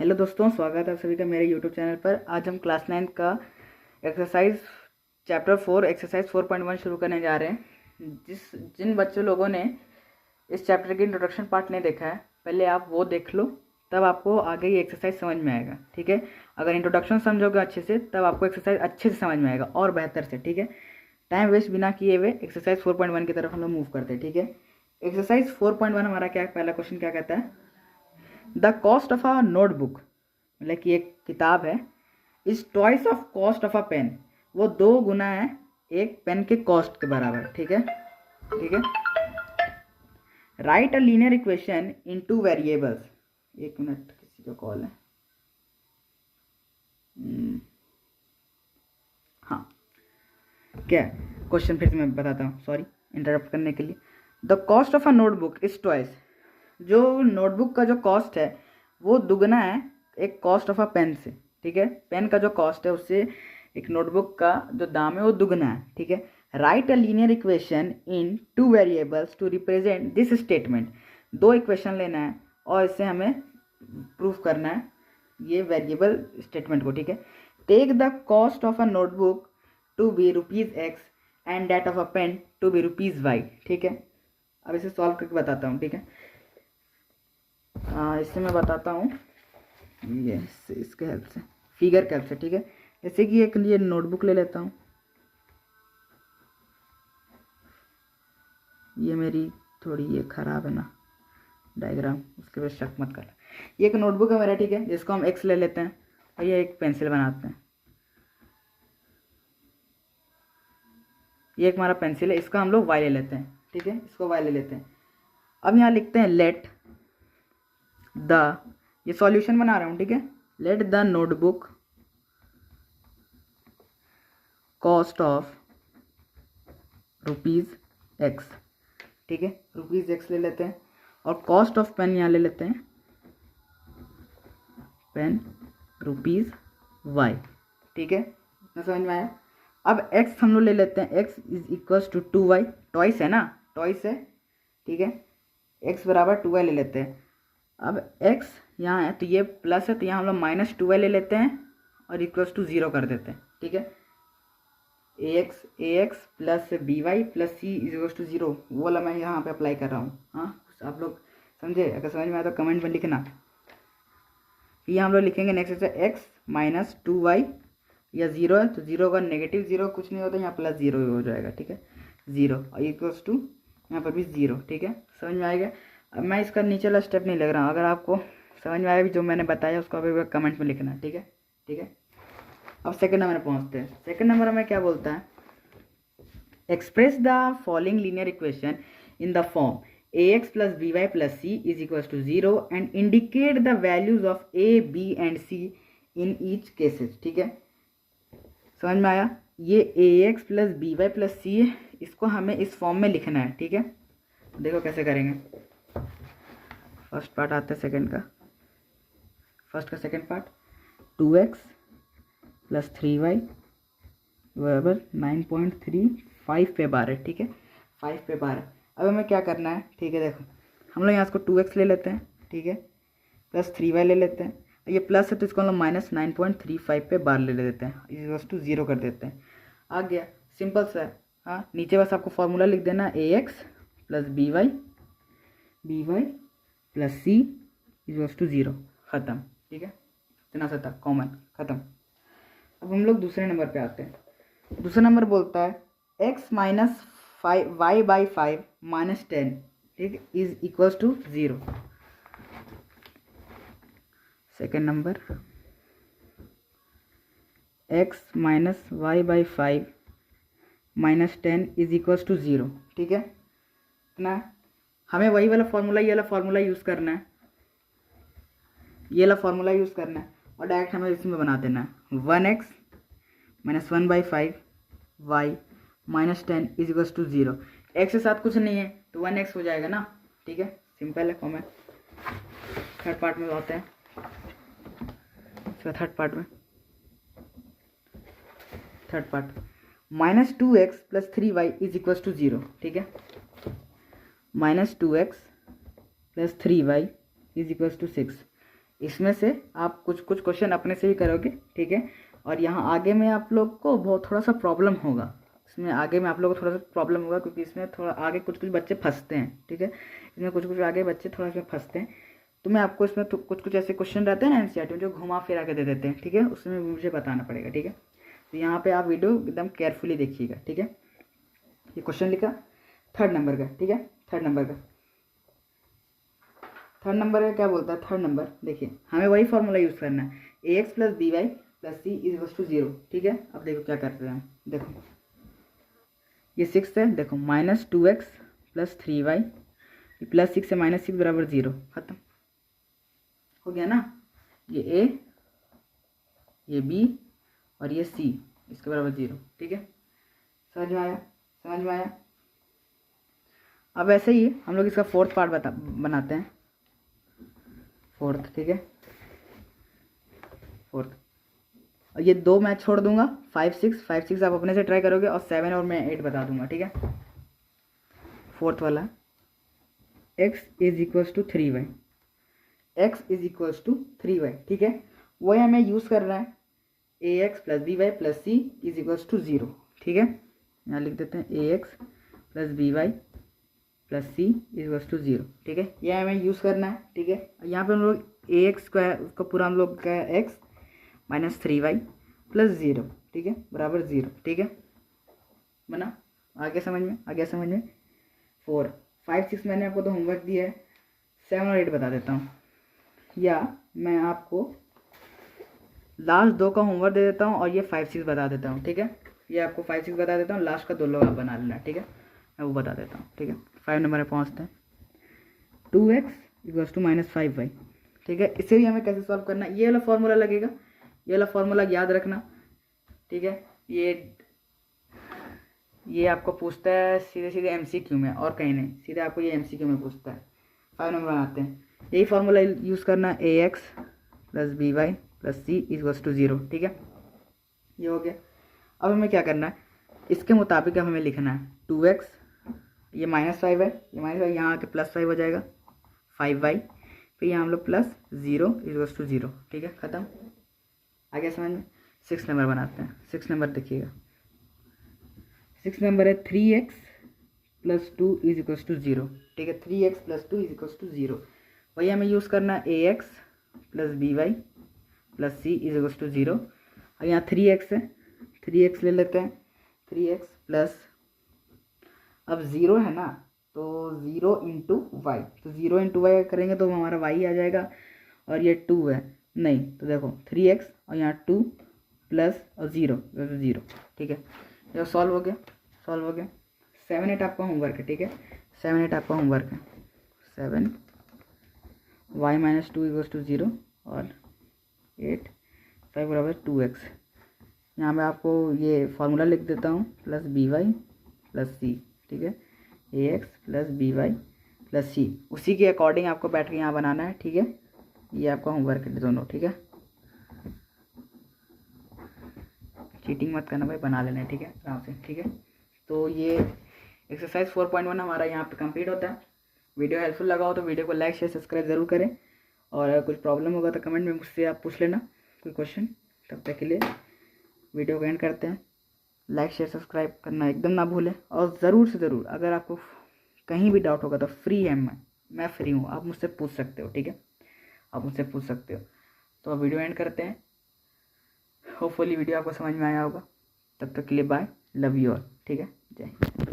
Hello दोस्तों, स्वागत है आप सभी का मेरे यूट्यूब चैनल पर। आज हम क्लास 9 का एक्सरसाइज चैप्टर 4 एक्सरसाइज 4.1 शुरू करने जा रहे हैं। जिन बच्चों लोगों ने इस चैप्टर की इंट्रोडक्शन पार्ट नहीं देखा है, पहले आप वो देख लो, तब आपको आगे ये एक्सरसाइज समझ में आएगा। ठीक है, अगर इंट्रोडक्शन समझोगे अच्छे से तब आपको एक्सरसाइज अच्छे से समझ में आएगा और बेहतर से। ठीक है, टाइम वेस्ट बिना किए हुए एक्सरसाइज 4.1 की तरफ हम लोग मूव करते हैं। ठीक है, एक्सरसाइज 4.1 हमारा क्या, पहला क्वेश्चन क्या कहता है, the cost of a notebook, मतलब कि एक किताब है, is twice of cost of a pen, वो 2 गुना है एक पेन के कॉस्ट के बराबर। ठीक है, ठीक है। Write a linear equation in 2 variables. एक मिनट, किसी का कॉल है। हाँ, क्या क्वेश्चन फिर से मैं बताता हूँ, सॉरी इंटरप्ट करने के लिए। The cost of a notebook is twice, जो नोटबुक का जो कॉस्ट है वो दुगना है एक कॉस्ट ऑफ अ पेन से। ठीक है, पेन का जो कॉस्ट है उससे एक नोटबुक का जो दाम है वो दुगना है। ठीक है, write a linear equation in 2 variables to represent this statement. 2 equation लेना है और इससे हमें प्रूफ करना है ये वेरिएबल स्टेटमेंट को। ठीक है, take the cost of a notebook to be ₹X and that of a pen to be ₹Y। ठीक है, अब इसे सॉल्व करके बताता हूँ। ठीक है, इससे मैं बताता हूँ ये इसके हेल्प से, फिगर के हेल्प से। ठीक है, जैसे कि एक ये नोटबुक ले लेता हूँ, ये मेरी थोड़ी ये ख़राब है ना डायग्राम, उसके बाद शक मत कर। ये एक नोटबुक है मेरा, ठीक है, जिसको हम X ले लेते हैं और ये एक पेंसिल बनाते हैं। ये एक हमारा पेंसिल है, इसका हम लोग Y ले लेते हैं। ठीक है, इसको Y ले लेते हैं। अब यहाँ लिखते हैं लेट द, ये सॉल्यूशन बना रहा हूँ। ठीक है, let the notebook cost of ₹X। ठीक है, ₹X ले लेते हैं और कॉस्ट ऑफ पेन यहाँ ले लेते हैं, पेन ₹Y। ठीक है, इतना समझ में आया। अब X हम लोग ले लेते हैं, X is equals to 2Y, twice है ना, टॉइस है। ठीक है, X बराबर 2Y ले लेते हैं। अब X यहाँ है तो ये प्लस है, तो यहाँ हम लोग -2Y ले लेते हैं और इक्वल्स टू 0 कर देते हैं। ठीक है, ax plus by plus c is equals to 0, वो वाला मैं यहाँ पे अप्लाई कर रहा हूँ। हाँ, आप लोग समझे? अगर समझ में आया तो कमेंट में लिखना। ये हम लोग लिखेंगे नेक्स्ट है x माइनस 2y, या 0 है तो 0 का नेगेटिव 0 कुछ नहीं होता, यहाँ प्लस 0 हो जाएगा। ठीक है, 0 और इक्वल्स टू यहाँ पर भी 0। ठीक है, समझ में आएगा। अब मैं इसका नीचे वाला स्टेप नहीं लग रहा हूँ, अगर आपको समझ में आएगा जो मैंने बताया उसको अभी कमेंट में लिखना। ठीक है, ठीक है। अब सेकंड नंबर पहुँचते हैं। सेकंड नंबर में क्या बोलता है, express the following linear equation in the form ax plus by plus c is equals to 0 and indicate the values of a, b and c in each cases। ठीक है, समझ में आया। ये ax plus by plus c है, इसको हमें इस फॉर्म में लिखना है। ठीक है, देखो कैसे करेंगे। फर्स्ट पार्ट आता है सेकंड का, फर्स्ट का second part, 2x plus 3y बराबर 9.35 पे बार है। ठीक है, 5 पे बार है। अब हमें क्या करना है, ठीक है, देखो हम लोग यहाँ इसको 2x ले लेते हैं। ठीक है, प्लस 3y ले लेते हैं, ये प्लस है तो इसको हम लोग -9.35 पे बार ले लेते हैं, इज टू 0 कर देते हैं। आ गया, सिंपल सा है। हाँ, नीचे बस आपको फॉर्मूला लिख देना, ax plus by plus c is to 0, ख़त्म। ठीक है, इतना सा था, कॉमन, ख़त्म। अब हम लोग दूसरे नंबर पे आते हैं। दूसरा नंबर बोलता है x minus y by 5 minus 10, ठीक, is equals to 0। Second number, x minus y by 5 minus 10 is equals to 0। ठीक है ना, हमें वही वाला फॉर्मूला, ये वाला फॉर्मूला यूज़ करना है, ये वाला फॉर्मूला यूज़ करना है और डायरेक्ट हमें इसमें बना देना है 1x minus 1 by 5 y minus 10 is equals to 0। x के साथ कुछ नहीं है तो 1x हो जाएगा ना। ठीक है, सिंपल है। कॉमन थर्ड पार्ट में आते हैं, इसका third part -2x plus 3y is equals to 0। ठीक है, -2x plus 3y is equals to 6। इसमें से आप कुछ कुछ क्वेश्चन अपने से भी करोगे, ठीक है। और यहाँ आगे में आप लोग को बहुत थोड़ा सा प्रॉब्लम होगा, इसमें आगे में आप लोग को थोड़ा सा प्रॉब्लम होगा, क्योंकि इसमें थोड़ा आगे कुछ कुछ बच्चे फंसते हैं, ठीक है। इसमें कुछ कुछ आगे बच्चे थोड़ा इसमें फंसते हैं, तो मैं आपको इसमें तो कुछ कुछ ऐसे क्वेश्चन रहते हैं ना एनसीईआरटी में जो घुमा फिरा के दे देते हैं, ठीक है, उसमें मुझे बताना पड़ेगा, ठीक है। तो यहाँ पे आप वीडियो एकदम केयरफुली देखिएगा, ठीक है। ये क्वेश्चन लिखा 3rd नंबर का, ठीक है, 3rd नंबर का। 3rd नंबर का क्या बोलता है? 3rd नंबर देखिए, हमें वही फॉर्मूला यूज़ करना है, a x plus b y plus c is equal to 0, ठीक है। अब देखो क्या करते हैं हम, देखो ये 6 है, देखो -2x प्लस 3y प्लस 6 है -6 बराबर 0, खत्म हो गया ना। ये ए, ये बी और ये सी इसके बराबर 0, ठीक है। समझ में आया? समझ में आया? अब ऐसे ही हम लोग इसका 4th पार्ट बनाते हैं, 4th, ठीक है, 4th। और ये 2 मैं छोड़ दूंगा, 5 6 आप अपने से ट्राई करोगे, और 7 और मैं 8 बता दूंगा, ठीक है। 4th वाला x is equals to 3y, x is equals to 3y, ठीक है। वही हमें यूज़ करना है, a x plus b y plus c is equals to 0, ठीक है। यहाँ लिख देते हैं a x plus b y plus c is equals to 0, ठीक है। यह हमें यूज़ करना है, ठीक है। यहाँ पे हम लोग ए एक्स का है, उसका पूरा हम लोग का है एक्स माइनस 3y प्लस 0, ठीक है, बराबर 0, ठीक है। बना? आगे समझ में? आ गया समझ में? 4 5 6 मैंने आपको तो होमवर्क दिया है, 7 और 8 बता देता हूँ, या मैं आपको लास्ट 2 का होमवर्क दे देता हूँ और ये 5 6 बता देता हूँ, ठीक है। ये आपको 5 6 बता देता हूँ, लास्ट का 2 लोग आप बना लेना, ठीक है, मैं वो बता देता हूँ, ठीक है। 5 नंबर में पहुँचते हैं, 2x इक्वल्स टू -5y, ठीक है। इसे भी हमें कैसे सॉल्व करना है, ये वाला फार्मूला लगेगा, ये वाला फार्मूला याद रखना, ठीक है। ये आपको पूछता है सीधे सीधे MCQ में, और कहीं नहीं, सीधे आपको ये MCQ में पूछता है। 5 नंबर बनाते हैं, यही फार्मूला यूज़ करना है, a x plus b y plus c equals to 0, ठीक है। ये हो गया। अब हमें क्या करना है, इसके मुताबिक अब हमें लिखना है 2x, ये -5 है, ये -5 यहाँ आके +5 हो जाएगा, 5y, फिर यहाँ हम लोग प्लस 0 इक्वल्स टू 0, ठीक है, ख़त्म। आगे समझ में? 6 नंबर बनाते हैं, 6 नंबर देखिएगा, 6 नंबर है 3x plus 2 is equals to 0, ठीक है। 3x plus 2 is equals to 0, वही हमें यूज़ करना है, a x plus b y plus c is equals to 0। और यहाँ 3x है, 3x ले लेते हैं, 3x प्लस, अब 0 है ना, तो 0 इंटू वाई, तो 0 इंटू वाई करेंगे तो हमारा y आ जाएगा, और ये 2 है, नहीं तो देखो 3x और यहाँ 2 प्लस और 0, 0, ठीक है। ये सॉल्व हो गया, सॉल्व हो गया। 7 8 आपका होमवर्क है, ठीक है, 7 8 आपका होमवर्क है, 7 y माइनस 2 इक्वल्स टू 0 और 8 5 बराबर 2x। यहाँ मैं आपको ये फार्मूला लिख देता हूँ, plus b y plus c, ठीक है, a x plus b y plus c, उसी के अकॉर्डिंग आपको बैठ के यहाँ बनाना है, ठीक है। ये आपका होमवर्क है दोनों, ठीक है, चीटिंग मत करना भाई, बना लेना है, ठीक है, आराम से, ठीक है। तो ये एक्सरसाइज 4.1 हमारा यहाँ पे कंप्लीट होता है। वीडियो हेल्पफुल लगा हो तो वीडियो को लाइक शेयर सब्सक्राइब ज़रूर करें, और अगर कुछ प्रॉब्लम होगा तो कमेंट में मुझसे आप पूछ लेना कोई क्वेश्चन। तब तक के लिए वीडियो को एंड करते हैं, लाइक शेयर सब्सक्राइब करना एकदम ना भूलें, और ज़रूर से ज़रूर अगर आपको कहीं भी डाउट होगा तो फ्री है, मैं फ्री हूँ, आप मुझसे पूछ सकते हो, ठीक है, आप मुझसे पूछ सकते हो। तो अब वीडियो एंड करते हैं, होपफुली वीडियो आपको समझ में आया होगा। तब तक के लिए बाय, लव यू ऑल, ठीक है, जय हिंद।